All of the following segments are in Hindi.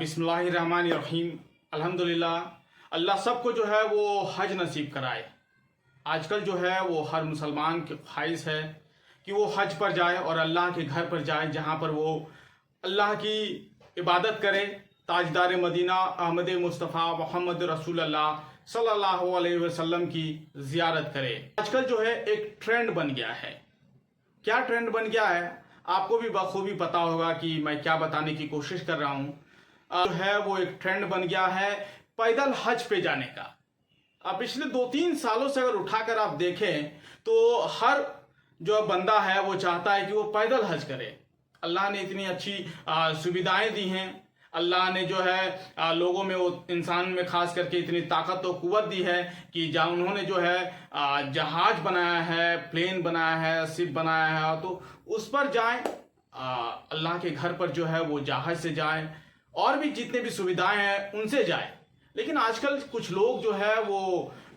बिस्मिल्लाहिर्रहमानिर्रहीम। अल्हम्दुलिल्लाह। अल्लाह सबको जो है वो हज नसीब कराए। आजकल जो है वो हर मुसलमान की ख्वाहिश है कि वो हज पर जाए और अल्लाह के घर पर जाए, जहाँ पर वो अल्लाह की इबादत करे, ताजदार मदीना अहमद मुस्तफ़ा मोहम्मद रसूलुल्लाह सल्लल्लाहु अलैहि वसल्लम की ज़ियारत करे। आजकल जो है एक ट्रेंड बन गया है। क्या ट्रेंड बन गया है आपको भी बखूबी पता होगा कि मैं क्या बताने की कोशिश कर रहा हूँ। जो है वो एक ट्रेंड बन गया है पैदल हज पे जाने का। अब पिछले 2-3 सालों से अगर उठाकर आप देखें तो हर जो बंदा है वो चाहता है कि वो पैदल हज करे। अल्लाह ने इतनी अच्छी सुविधाएं दी हैं। अल्लाह ने जो है लोगों में, वो इंसान में खास करके इतनी ताकत और कुव्वत दी है कि जहाँ उन्होंने जो है जहाज बनाया है, प्लेन बनाया है, शिप बनाया है, तो उस पर जाएं। अल्लाह के घर पर जो है वो जहाज से जाएं और भी जितने भी सुविधाएं हैं उनसे जाएं। लेकिन आजकल कुछ लोग जो है वो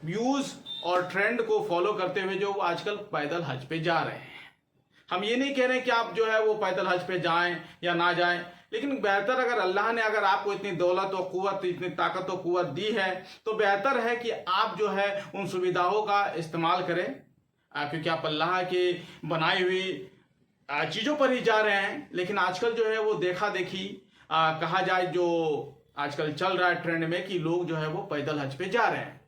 व्यूज और ट्रेंड को फॉलो करते हुए जो आजकल पैदल हज पे जा रहे हैं। हम ये नहीं कह रहे कि आप जो है वो पैदल हज पे जाएं या ना जाएं, लेकिन बेहतर अगर अल्लाह ने अगर आपको इतनी दौलत और कुव्वत, इतनी ताकत और कुव्वत दी है तो बेहतर है कि आप जो है उन सुविधाओं का इस्तेमाल करें, क्योंकि आप अल्लाह के बनाई हुई चीज़ों पर ही जा रहे हैं। लेकिन आजकल जो है वो देखा देखी कहा जाए, जो आजकल चल रहा है ट्रेंड में, कि लोग जो है वो पैदल हज पे जा रहे हैं।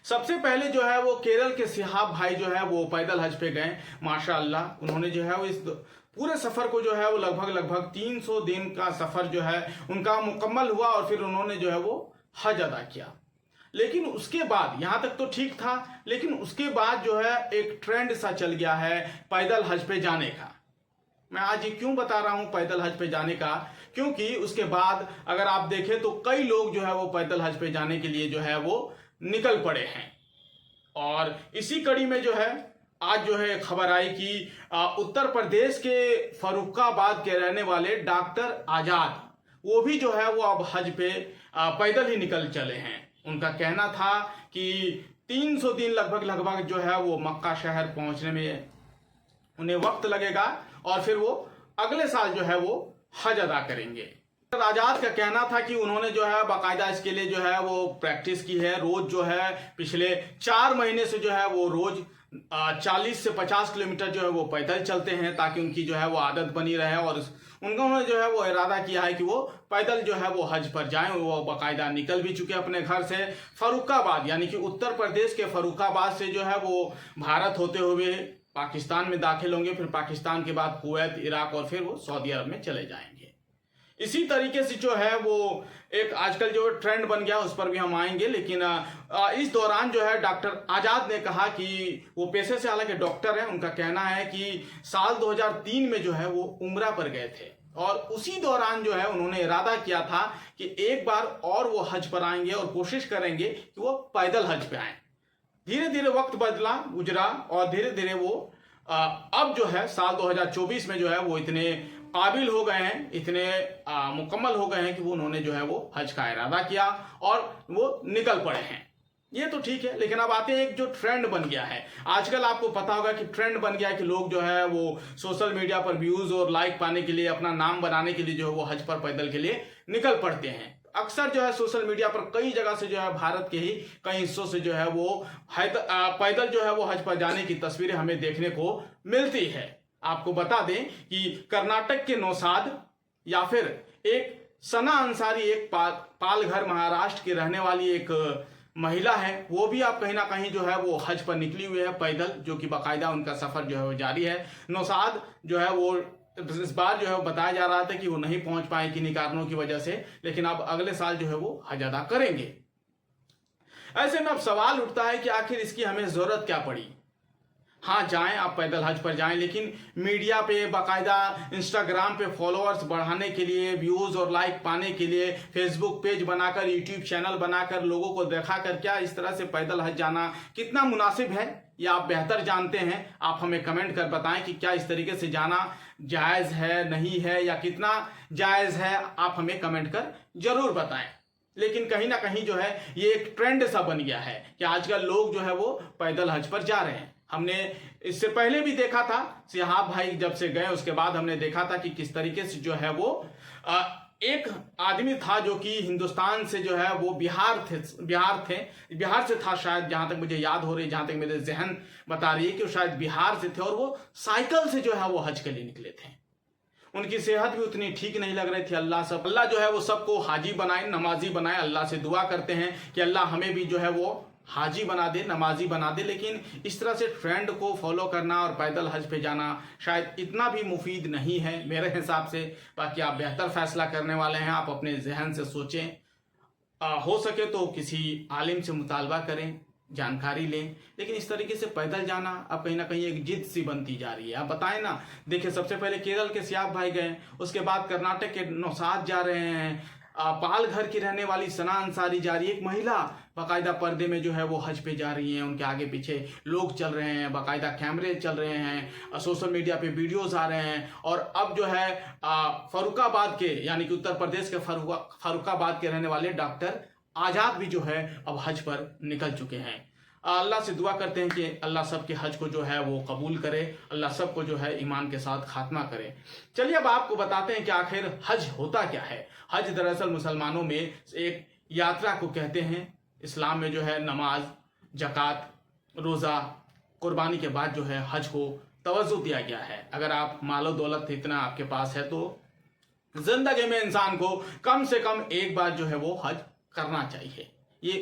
सबसे पहले जो है वो केरल के सिहाब भाई जो है वो पैदल हज पे गए। माशाअल्लाह उन्होंने जो है वो इस पूरे सफर को जो है वो लगभग 300 दिन का सफर जो है उनका मुकम्मल हुआ और फिर उन्होंने जो है वो हज अदा किया। लेकिन उसके बाद यहां तक तो ठीक था, लेकिन उसके बाद जो है एक ट्रेंड सा चल गया है पैदल हज पे जाने का। मैं आज ये क्यों बता रहा हूं पैदल हज पे जाने का, क्योंकि उसके बाद अगर आप देखें तो कई लोग जो है वो पैदल हज पे जाने के लिए जो है वो निकल पड़े हैं। और इसी कड़ी में जो है आज जो है खबर आई कि उत्तर प्रदेश के फर्रुखाबाद के रहने वाले डॉक्टर आजाद, वो भी जो है वो अब हज पे पैदल ही निकल चले हैं। उनका कहना था कि 300 दिन लगभग जो है वो मक्का शहर पहुंचने में उन्हें वक्त लगेगा और फिर वो अगले साल जो है वो हज अदा करेंगे। आजाद का कहना था कि उन्होंने जो है बाकायदा इसके लिए जो है वो प्रैक्टिस की है। रोज जो है पिछले 4 महीने से जो है वो रोज 40 से 50 किलोमीटर जो है वो पैदल चलते हैं, ताकि उनकी जो है वो आदत बनी रहे। और उन्होंने जो है वो इरादा किया है कि वो पैदल जो है वो हज पर जाएं। वो बाकायदा निकल भी चुके अपने घर से। फर्रुखाबाद यानी कि उत्तर प्रदेश के फर्रुखाबाद से जो है वो भारत होते हुए पाकिस्तान में दाखिल होंगे, फिर पाकिस्तान के बाद कुवैत, इराक और फिर वो सऊदी अरब में चले जाएंगे। इसी तरीके से जो है वो एक आजकल जो ट्रेंड बन गया उस पर भी हम आएंगे। लेकिन इस दौरान जो है डॉक्टर आजाद ने कहा कि वो पेशे से हालांकि डॉक्टर हैं, उनका कहना है कि साल 2003 में जो है वो उम्रा पर गए थे और उसी दौरान जो है उन्होंने इरादा किया था कि एक बार और वो हज पर आएंगे और कोशिश करेंगे कि वो पैदल हज पे आए। धीरे धीरे वक्त गुजरा और धीरे धीरे वो अब जो है साल 2024 में जो है वो इतने काबिल हो गए हैं, इतने मुकम्मल हो गए हैं कि वो उन्होंने जो है वो हज का इरादा किया और वो निकल पड़े हैं। ये तो ठीक है, लेकिन अब आते हैं एक जो ट्रेंड बन गया है। आजकल आपको पता होगा कि ट्रेंड बन गया है कि लोग जो है वो सोशल मीडिया पर व्यूज और लाइक पाने के लिए, अपना नाम बनाने के लिए जो है वो हज पर पैदल के लिए निकल पड़ते हैं। अक्सर जो है सोशल मीडिया पर कई जगह से जो है भारत के ही कई हिस्सों से जो है वो पैदल जो है वो हज पर जाने की तस्वीरें हमें देखने को मिलती है। आपको बता दें कि कर्नाटक के नौसाद या फिर एक सना अंसारी, एक पालघर महाराष्ट्र की रहने वाली एक महिला है, वो भी आप कहीं ना कहीं जो है वो हज पर निकली हुई है पैदल, जो कि बाकायदा उनका सफर जो है वो जारी है। नौसाद जो है वो इस बार जो है बताया जा रहा था कि वो नहीं पहुंच पाए किन्हीं कारणों की वजह से, लेकिन अब अगले साल जो है वो हज अदा करेंगे। ऐसे में अब सवाल उठता है कि आखिर इसकी हमें जरूरत क्या पड़ी। हाँ जाएं, आप पैदल हज पर जाएं, लेकिन मीडिया पे बाकायदा इंस्टाग्राम पे फॉलोअर्स बढ़ाने के लिए, व्यूज और लाइक पाने के लिए फेसबुक पेज बनाकर, यूट्यूब चैनल बनाकर लोगों को दिखाकर क्या इस तरह से पैदल हज जाना कितना मुनासिब है, ये आप बेहतर जानते हैं। आप हमें कमेंट कर बताएं कि क्या इस तरीके से जाना जायज है, नहीं है, या कितना जायज है, आप हमें कमेंट कर जरूर बताएं। लेकिन कहीं ना कहीं जो है ये एक ट्रेंड सा बन गया है कि आजकल लोग जो है वो पैदल हज पर जा रहे हैं। हमने इससे पहले भी देखा था, सिहाब भाई जब से गए उसके बाद हमने देखा था कि किस तरीके से जो है वो एक आदमी था जो कि हिंदुस्तान से जो है वो बिहार से था शायद, जहां तक मुझे याद हो रही, जहां तक मेरे जहन बता रही है कि वो शायद बिहार से थे, और वो साइकिल से जो है वो हज के लिए निकले थे। उनकी सेहत भी उतनी ठीक नहीं लग रही थी। अल्लाह जो है वो सबको हाजी बनाए, नमाजी बनाए। अल्लाह से दुआ करते हैं कि अल्लाह हमें भी जो है वो हाजी बना दे, नमाजी बना दे। लेकिन इस तरह से ट्रेंड को फॉलो करना और पैदल हज पे जाना शायद इतना भी मुफीद नहीं है मेरे हिसाब से। बाकी आप बेहतर फैसला करने वाले हैं, आप अपने जहन से सोचें। हो सके तो किसी आलिम से मुतालबा करें, जानकारी लें। लेकिन इस तरीके से पैदल जाना अब कहीं ना कहीं एक जिद सी बनती जा रही है। आप बताएं ना, देखिए सबसे पहले केरल के सियाब भाई गए, उसके बाद कर्नाटक के नौसाद जा रहे हैं, पालघर की रहने वाली सना अंसारी जा रही है, एक महिला बाकायदा पर्दे में जो है वो हज पे जा रही हैं, उनके आगे पीछे लोग चल रहे हैं, बाकायदा कैमरे चल रहे हैं, सोशल मीडिया पे वीडियोस आ रहे हैं। और अब जो है फरुखाबाद के, यानी कि उत्तर प्रदेश के फरुखाबाद के रहने वाले डॉक्टर आजाद भी जो है अब हज पर निकल चुके हैं। अल्लाह से दुआ करते हैं कि अल्लाह सबके हज को जो है वो कबूल करे, अल्लाह सबको जो है ईमान के साथ खात्मा करे। चलिए अब आपको बताते हैं कि आखिर हज होता क्या है। हज दरअसल मुसलमानों में एक यात्रा को कहते हैं। इस्लाम में जो है नमाज, जक़ात, रोज़ा, कुर्बानी के बाद जो है हज को तवज्जो दिया गया है। अगर आप मालो दौलत इतना आपके पास है तो जिंदगी में इंसान को कम से कम एक बार जो है वो हज करना चाहिए। ये